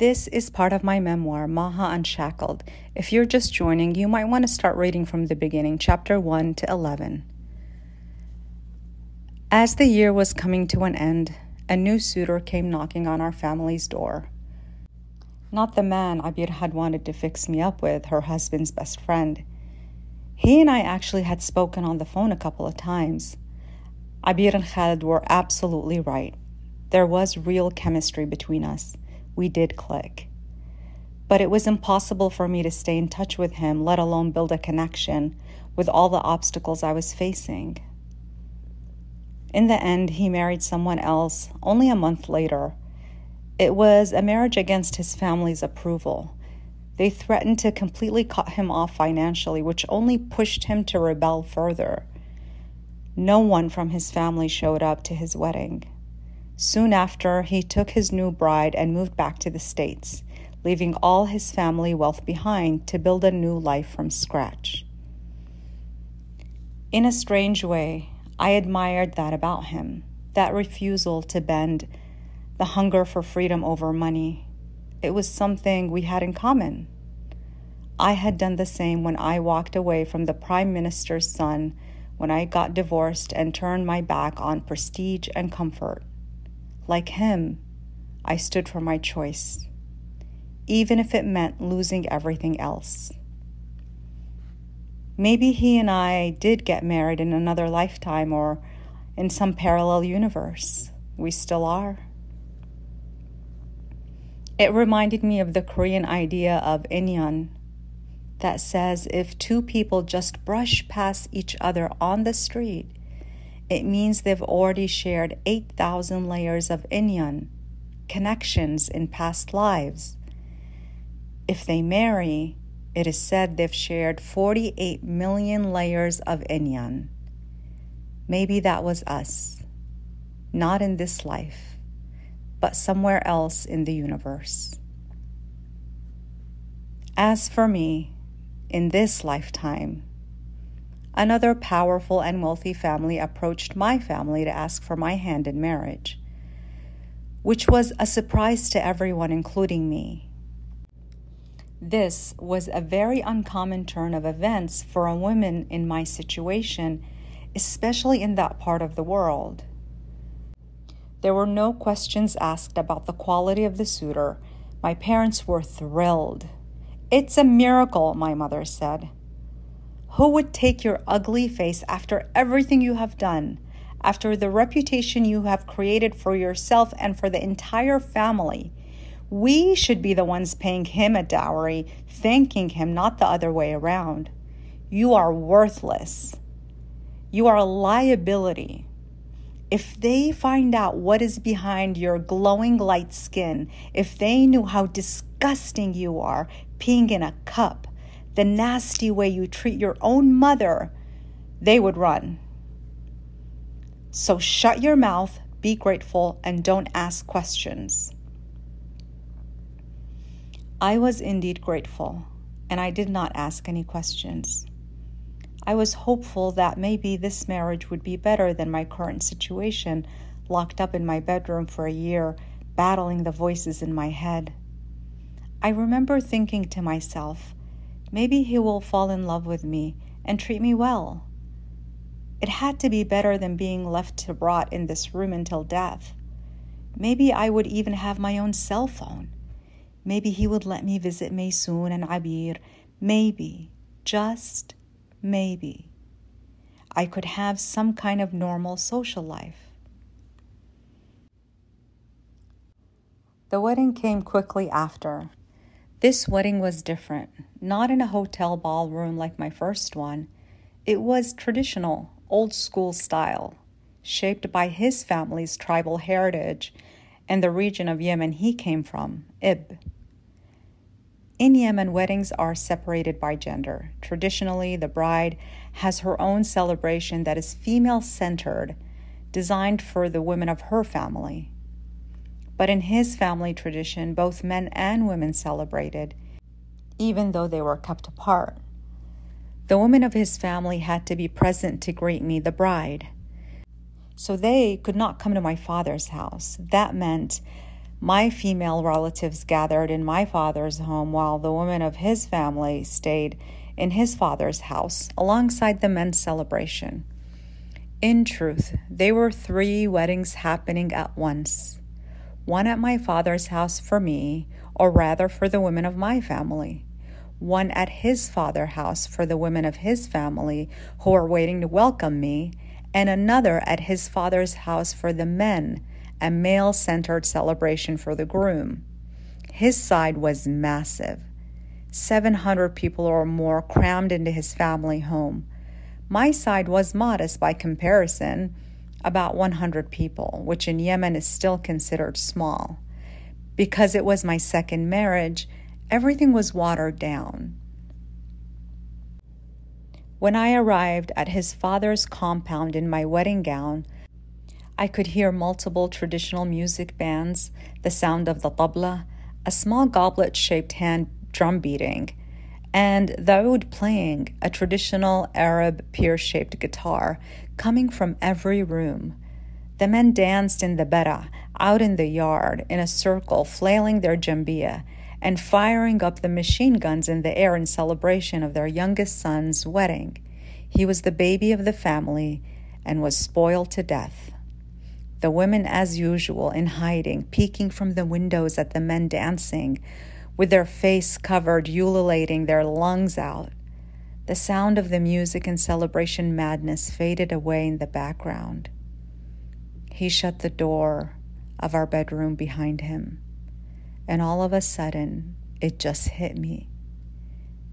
This is part of my memoir, Maha Unshackled. If you're just joining, you might want to start reading from the beginning, chapter 1 to 11. As the year was coming to an end, a new suitor came knocking on our family's door. Not the man Abir had wanted to fix me up with, her husband's best friend. He and I actually had spoken on the phone a couple of times. Abir and Khalid were absolutely right. There was real chemistry between us. We did click. But it was impossible for me to stay in touch with him, let alone build a connection with all the obstacles I was facing. In the end, he married someone else only a month later. It was a marriage against his family's approval. They threatened to completely cut him off financially, which only pushed him to rebel further. No one from his family showed up to his wedding. Soon after, he took his new bride and moved back to the States, leaving all his family wealth behind to build a new life from scratch. In a strange way, I admired that about him, that refusal to bend, the hunger for freedom over money. It was something we had in common. I had done the same when I walked away from the Prime Minister's son, when I got divorced and turned my back on prestige and comfort. Like him, I stood for my choice, even if it meant losing everything else. Maybe he and I did get married in another lifetime or in some parallel universe. We still are. It reminded me of the Korean idea of inyan that says if two people just brush past each other on the street, it means they've already shared 8,000 layers of inyan, connections in past lives. If they marry, it is said they've shared 48 million layers of inyan. Maybe that was us, not in this life, but somewhere else in the universe. As for me, in this lifetime, another powerful and wealthy family approached my family to ask for my hand in marriage, which was a surprise to everyone, including me. This was a very uncommon turn of events for a woman in my situation, especially in that part of the world. There were no questions asked about the quality of the suitor. My parents were thrilled. "It's a miracle," my mother said. "Who would take your ugly face after everything you have done, after the reputation you have created for yourself and for the entire family? We should be the ones paying him a dowry, thanking him, not the other way around. You are worthless. You are a liability. If they find out what is behind your glowing light skin, if they knew how disgusting you are, peeing in a cup, the nasty way you treat your own mother, they would run. So shut your mouth, be grateful, and don't ask questions." I was indeed grateful, and I did not ask any questions. I was hopeful that maybe this marriage would be better than my current situation, locked up in my bedroom for a year, battling the voices in my head. I remember thinking to myself, maybe he will fall in love with me and treat me well. It had to be better than being left to rot in this room until death. Maybe I would even have my own cell phone. Maybe he would let me visit Maysoon and Abir. Maybe, just maybe, I could have some kind of normal social life. The wedding came quickly after. This wedding was different, not in a hotel ballroom like my first one. It was traditional, old school style, shaped by his family's tribal heritage and the region of Yemen he came from, Ib. In Yemen, weddings are separated by gender. Traditionally, the bride has her own celebration that is female-centered, designed for the women of her family. But in his family tradition, both men and women celebrated, even though they were kept apart. The women of his family had to be present to greet me, the bride. So they could not come to my father's house. That meant My female relatives gathered in my father's home while the women of his family stayed in his father's house alongside the men's celebration. In truth, there were 3 weddings happening at once. One at my father's house for me, or rather for the women of my family. One at his father's house for the women of his family who were waiting to welcome me, and another at his father's house for the men, a male-centered celebration for the groom. His side was massive. 700 people or more crammed into his family home. My side was modest by comparison, about 100 people, which in Yemen is still considered small. Because it was my second marriage, everything was watered down. When I arrived at his father's compound in my wedding gown, I could hear multiple traditional music bands, the sound of the tabla, a small goblet-shaped hand drum beating, and the oud playing, a traditional Arab pear-shaped guitar, coming from every room. The men danced in the bera, out in the yard, in a circle, flailing their jambia, and firing up the machine guns in the air in celebration of their youngest son's wedding. He was the baby of the family and was spoiled to death. The women, as usual, in hiding, peeking from the windows at the men dancing, with their face covered, ululating their lungs out. The sound of the music and celebration madness faded away in the background. He shut the door of our bedroom behind him, and all of a sudden, it just hit me.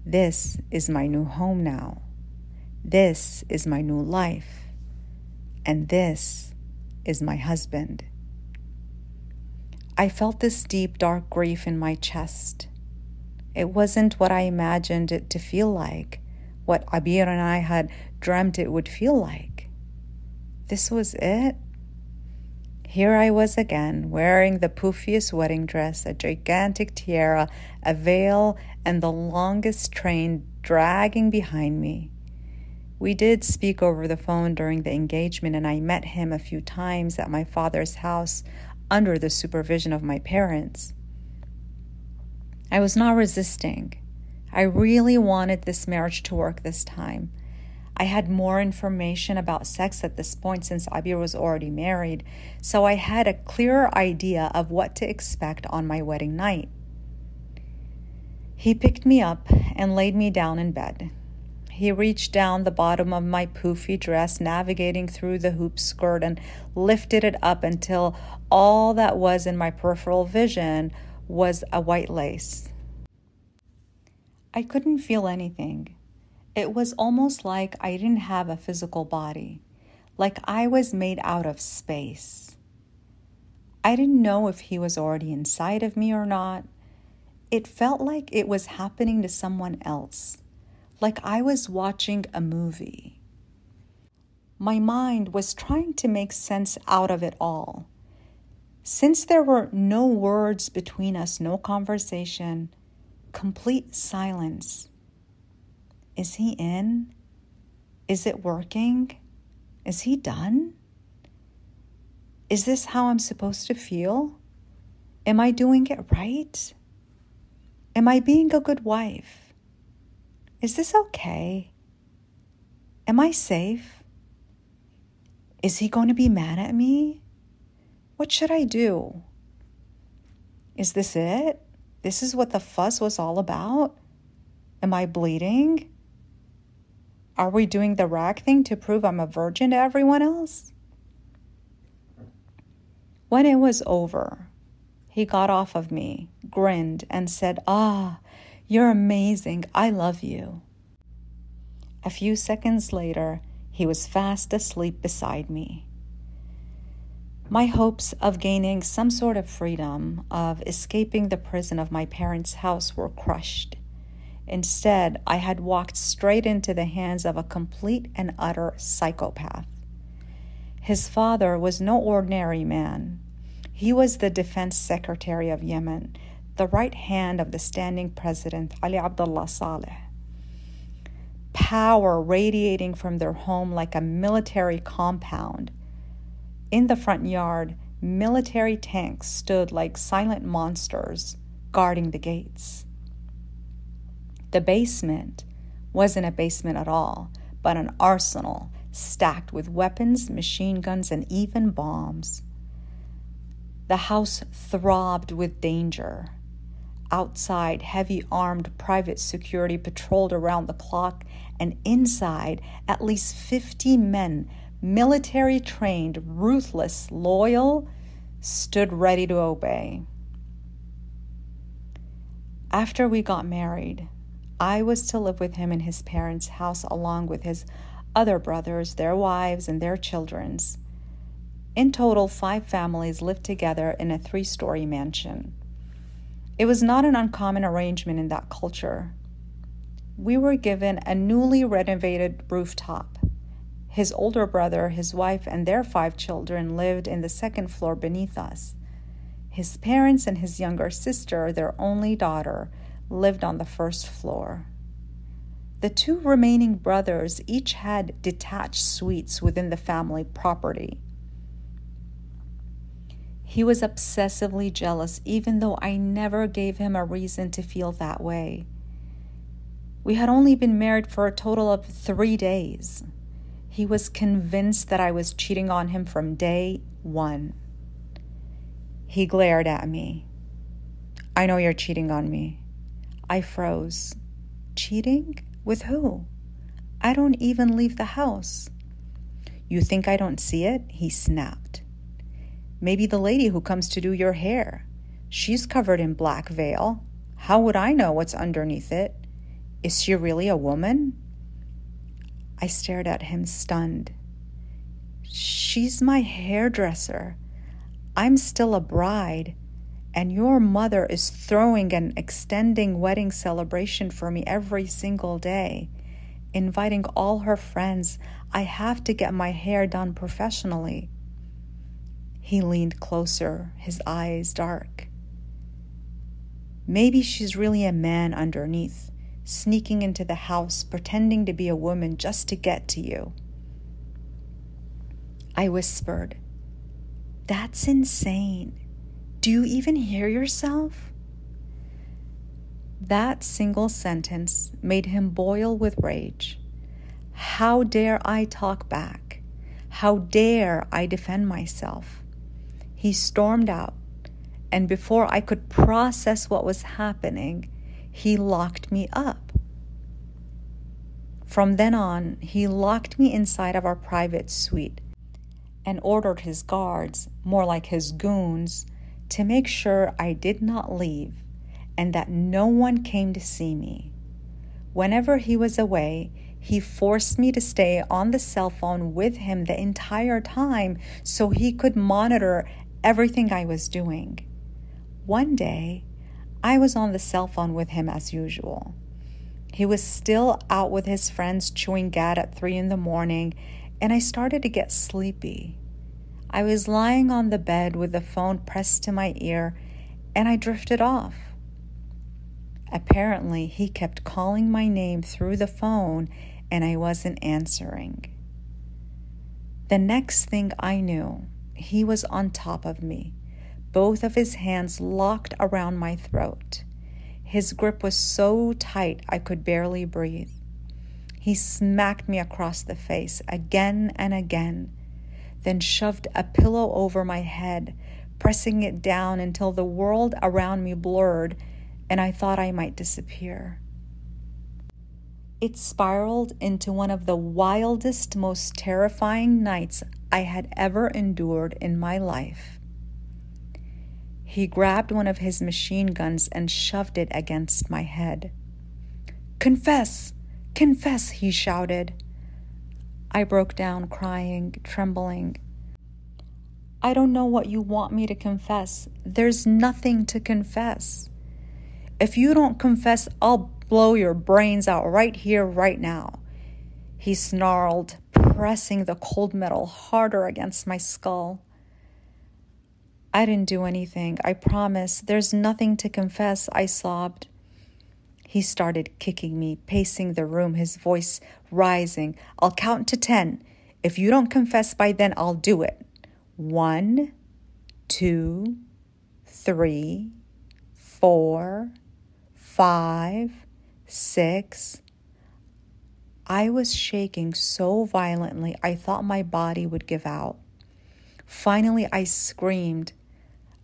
This is my new home now. This is my new life. And this is my husband. I felt this deep, dark grief in my chest. It wasn't what I imagined it to feel like, what Abir and I had dreamt it would feel like. This was it. Here I was again, wearing the poofiest wedding dress, a gigantic tiara, a veil, and the longest train dragging behind me. We did speak over the phone during the engagement, and I met him a few times at my father's house under the supervision of my parents. I was not resisting. I really wanted this marriage to work this time. I had more information about sex at this point since Abir was already married, so I had a clearer idea of what to expect on my wedding night. He picked me up and laid me down in bed. He reached down the bottom of my poofy dress, navigating through the hoop skirt, and lifted it up until all that was in my peripheral vision was a white lace. I couldn't feel anything. It was almost like I didn't have a physical body, like I was made out of space. I didn't know if he was already inside of me or not. It felt like it was happening to someone else, like I was watching a movie. My mind was trying to make sense out of it all. Since there were no words between us, no conversation, complete silence. Is he in? Is it working? Is he done? Is this how I'm supposed to feel? Am I doing it right? Am I being a good wife? Is this okay? Am I safe? Is he going to be mad at me? What should I do? Is this it? This is what the fuss was all about? Am I bleeding? Are we doing the rag thing to prove I'm a virgin to everyone else? When it was over, he got off of me, grinned, and said, "Ah, you're amazing. I love you." A few seconds later, he was fast asleep beside me. My hopes of gaining some sort of freedom, of escaping the prison of my parents' house, were crushed. Instead, I had walked straight into the hands of a complete and utter psychopath. His father was no ordinary man. He was the defense secretary of Yemen, the right hand of the standing president, Ali Abdullah Saleh. Power radiating from their home like a military compound. In the front yard, Military tanks stood like silent monsters guarding the gates. The basement wasn't a basement at all, but an arsenal stacked with weapons, machine guns, and even bombs. The house throbbed with danger. Outside, heavy armed private security patrolled around the clock, and inside, at least 50 men, military trained, ruthless, loyal, stood ready to obey. After we got married, I was to live with him in his parents' house along with his other brothers, their wives, and their children's. In total, 5 families lived together in a 3-story mansion. It was not an uncommon arrangement in that culture. We were given a newly renovated rooftop. His older brother, his wife, and their 5 children lived in the 2nd floor beneath us. His parents and his younger sister, their only daughter, lived on the 1st floor. The 2 remaining brothers each had detached suites within the family property. He was obsessively jealous, even though I never gave him a reason to feel that way. We had only been married for a total of 3 days. He was convinced that I was cheating on him from day 1. He glared at me. "I know you're cheating on me." I froze. "Cheating? With who? I don't even leave the house." "You think I don't see it?" he snapped. "Maybe the lady who comes to do your hair. She's covered in black veil. How would I know what's underneath it? Is she really a woman?" I stared at him, stunned. "She's my hairdresser. I'm still a bride, and your mother is throwing an extending wedding celebration for me every single day, inviting all her friends. I have to get my hair done professionally." He leaned closer, his eyes dark. "Maybe she's really a man underneath, sneaking into the house, pretending to be a woman just to get to you." I whispered, "That's insane. Do you even hear yourself?" That single sentence made him boil with rage. How dare I talk back? How dare I defend myself? He stormed out, and before I could process what was happening, he locked me up. From then on, he locked me inside of our private suite and ordered his guards, more like his goons, to make sure I did not leave and that no one came to see me. Whenever he was away, he forced me to stay on the cell phone with him the entire time so he could monitor everything I was doing. One day, I was on the cell phone with him as usual. He was still out with his friends chewing gad at 3 a.m, and I started to get sleepy. I was lying on the bed with the phone pressed to my ear, and I drifted off. Apparently, he kept calling my name through the phone, and I wasn't answering. The next thing I knew, he was on top of me, both of his hands locked around my throat. His grip was so tight I could barely breathe. He smacked me across the face again and again, then shoved a pillow over my head, pressing it down until the world around me blurred and I thought I might disappear. It spiraled into one of the wildest, most terrifying nights I had ever endured in my life. He grabbed one of his machine guns and shoved it against my head. "Confess! Confess!" he shouted. I broke down, crying, trembling. "I don't know what you want me to confess. There's nothing to confess. If you don't confess, I'll blow your brains out right here, right now," he snarled, pressing the cold metal harder against my skull. "I didn't do anything, I promise. There's nothing to confess," I sobbed. He started kicking me, pacing the room, his voice rising. "I'll count to 10. If you don't confess by then, I'll do it. 1, 2, 3, 4, 5, 6. I was shaking so violently I thought my body would give out. Finally, I screamed,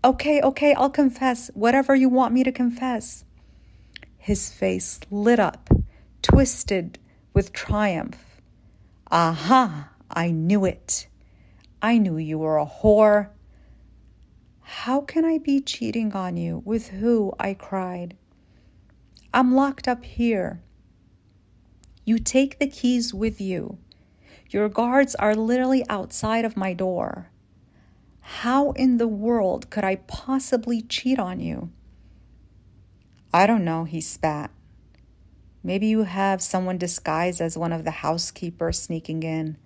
Okay, I'll confess. Whatever you want me to confess. His face lit up, twisted with triumph. Aha, I knew it. I knew you were a whore. How can I be cheating on you? With who? I cried. I'm locked up here. You take the keys with you. Your guards are literally outside of my door. How in the world could I possibly cheat on you? I don't know, he spat. Maybe you have someone disguised as one of the housekeepers sneaking in.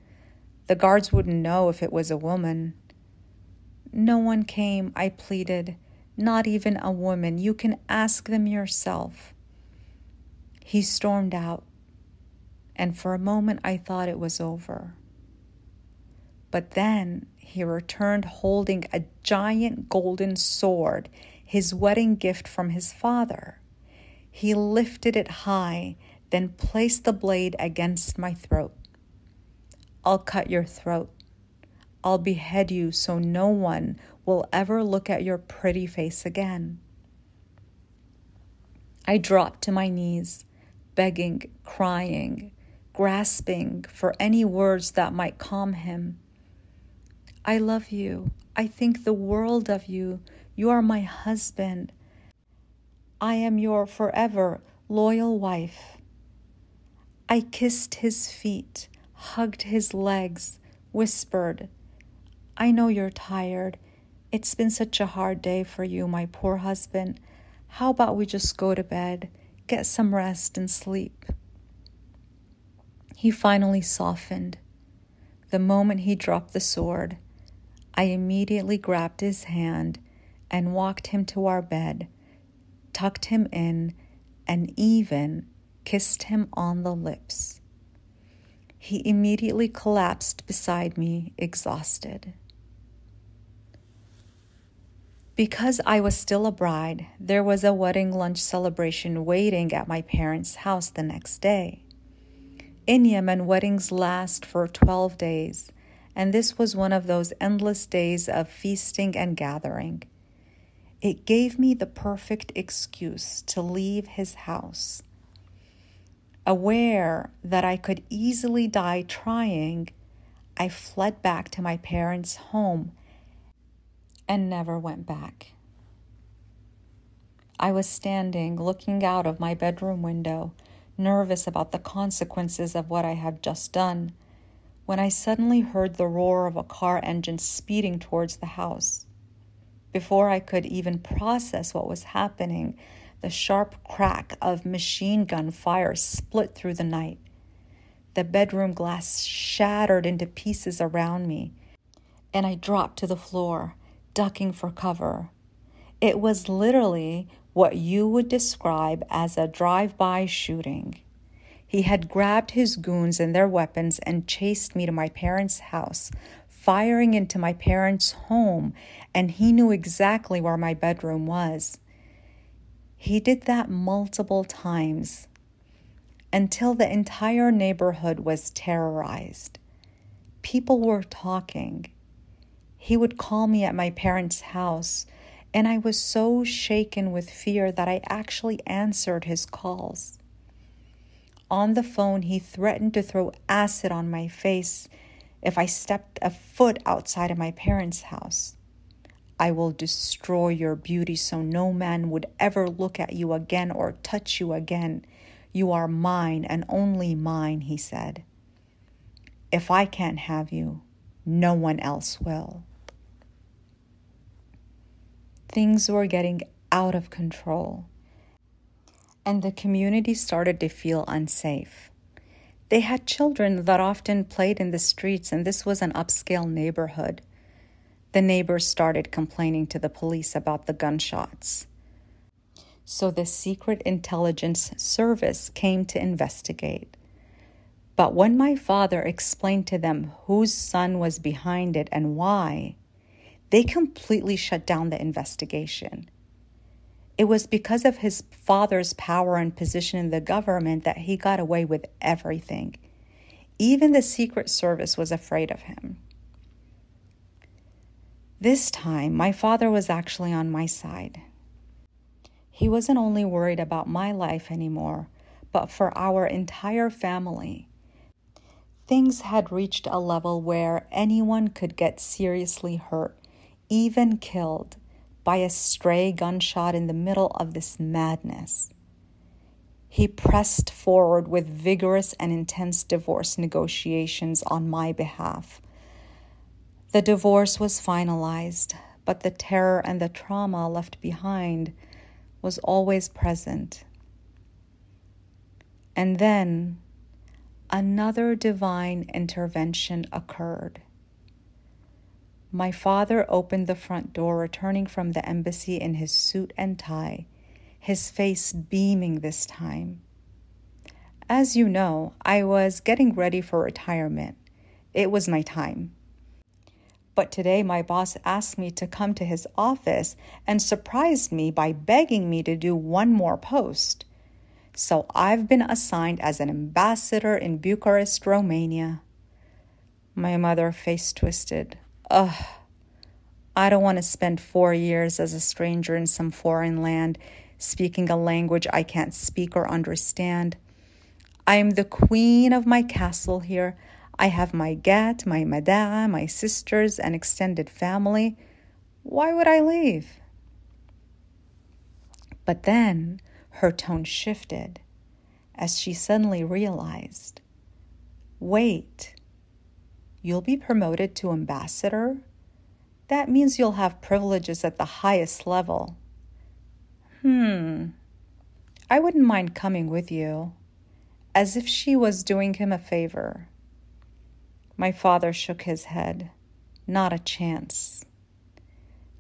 The guards wouldn't know if it was a woman. No one came, I pleaded. Not even a woman. You can ask them yourself. He stormed out, and for a moment I thought it was over. But then he returned holding a giant golden sword, his wedding gift from his father. He lifted it high, then placed the blade against my throat. I'll cut your throat. I'll behead you so no one will ever look at your pretty face again. I dropped to my knees, begging, crying, grasping for any words that might calm him. I love you. I think the world of you. You are my husband. I am your forever loyal wife. I kissed his feet, hugged his legs, whispered, I know you're tired. It's been such a hard day for you, my poor husband. How about we just go to bed, get some rest and sleep? He finally softened. The moment he dropped the sword, I immediately grabbed his hand and walked him to our bed, tucked him in, and even kissed him on the lips. He immediately collapsed beside me, exhausted. Because I was still a bride, there was a wedding lunch celebration waiting at my parents' house the next day. In Yemen, weddings last for 12 days, and this was one of those endless days of feasting and gathering. It gave me the perfect excuse to leave his house. Aware that I could easily die trying, I fled back to my parents' home and never went back. I was standing, looking out of my bedroom window, nervous about the consequences of what I had just done, when I suddenly heard the roar of a car engine speeding towards the house. Before I could even process what was happening, the sharp crack of machine gun fire split through the night. The bedroom glass shattered into pieces around me, and I dropped to the floor, ducking for cover. It was literally what you would describe as a drive-by shooting. He had grabbed his goons and their weapons and chased me to my parents' house, firing into my parents' home, and he knew exactly where my bedroom was. He did that multiple times until the entire neighborhood was terrorized. People were talking. He would call me at my parents' house, and I was so shaken with fear that I actually answered his calls. On the phone, he threatened to throw acid on my face if I stepped a foot outside of my parents' house. I will destroy your beauty so no man would ever look at you again or touch you again. You are mine and only mine, he said. If I can't have you, no one else will. Things were getting out of control, and the community started to feel unsafe. They had children that often played in the streets, and this was an upscale neighborhood. The neighbors started complaining to the police about the gunshots. So the Secret Intelligence Service came to investigate. But when my father explained to them whose son was behind it and why, they completely shut down the investigation. It was because of his father's power and position in the government that he got away with everything. Even the Secret Service was afraid of him. This time, my father was actually on my side. He wasn't only worried about my life anymore, but for our entire family. Things had reached a level where anyone could get seriously hurt, even killed, by a stray gunshot in the middle of this madness. He pressed forward with vigorous and intense divorce negotiations on my behalf. The divorce was finalized, but the terror and the trauma left behind was always present. And then another divine intervention occurred. My father opened the front door, returning from the embassy in his suit and tie, his face beaming this time. As you know, I was getting ready for retirement. It was my time. But today my boss asked me to come to his office and surprised me by begging me to do one more post. So I've been assigned as an ambassador in Bucharest, Romania. My mother face twisted. Ugh, I don't want to spend 4 years as a stranger in some foreign land, speaking a language I can't speak or understand. I am the queen of my castle here. I have my gat, my madame, my sisters, and extended family. Why would I leave? But then her tone shifted as she suddenly realized, wait, you'll be promoted to ambassador? That means you'll have privileges at the highest level. I wouldn't mind coming with you, as if she was doing him a favor. My father shook his head. Not a chance.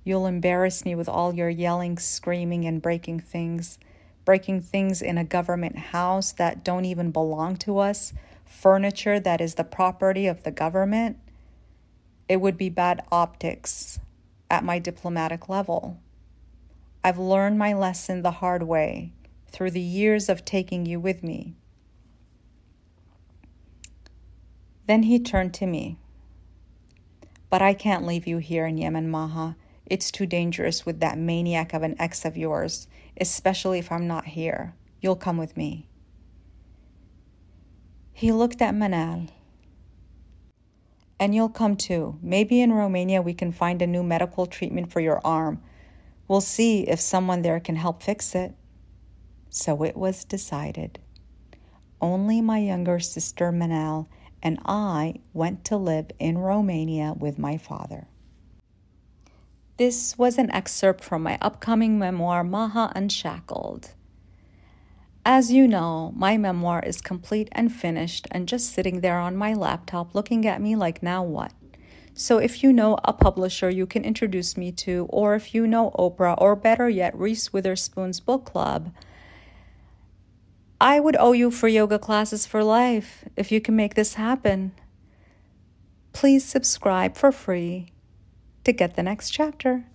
You'll embarrass me with all your yelling, screaming, and breaking things in a government house that don't even belong to us, furniture that is the property of the government. It would be bad optics at my diplomatic level. I've learned my lesson the hard way through the years of taking you with me. Then he turned to me. But I can't leave you here in Yemen, Maha. It's too dangerous with that maniac of an ex of yours, especially if I'm not here. You'll come with me. He looked at Manal. And you'll come too. Maybe in Romania we can find a new medical treatment for your arm. We'll see if someone there can help fix it. So it was decided. Only my younger sister Manal and I went to live in Romania with my father. This was an excerpt from my upcoming memoir, Maha Unshackled. As you know, my memoir is complete and finished and just sitting there on my laptop looking at me like, now what? So if you know a publisher you can introduce me to, or if you know Oprah, or better yet, Reese Witherspoon's book club, I would owe you free yoga classes for life if you can make this happen. Please subscribe for free to get the next chapter.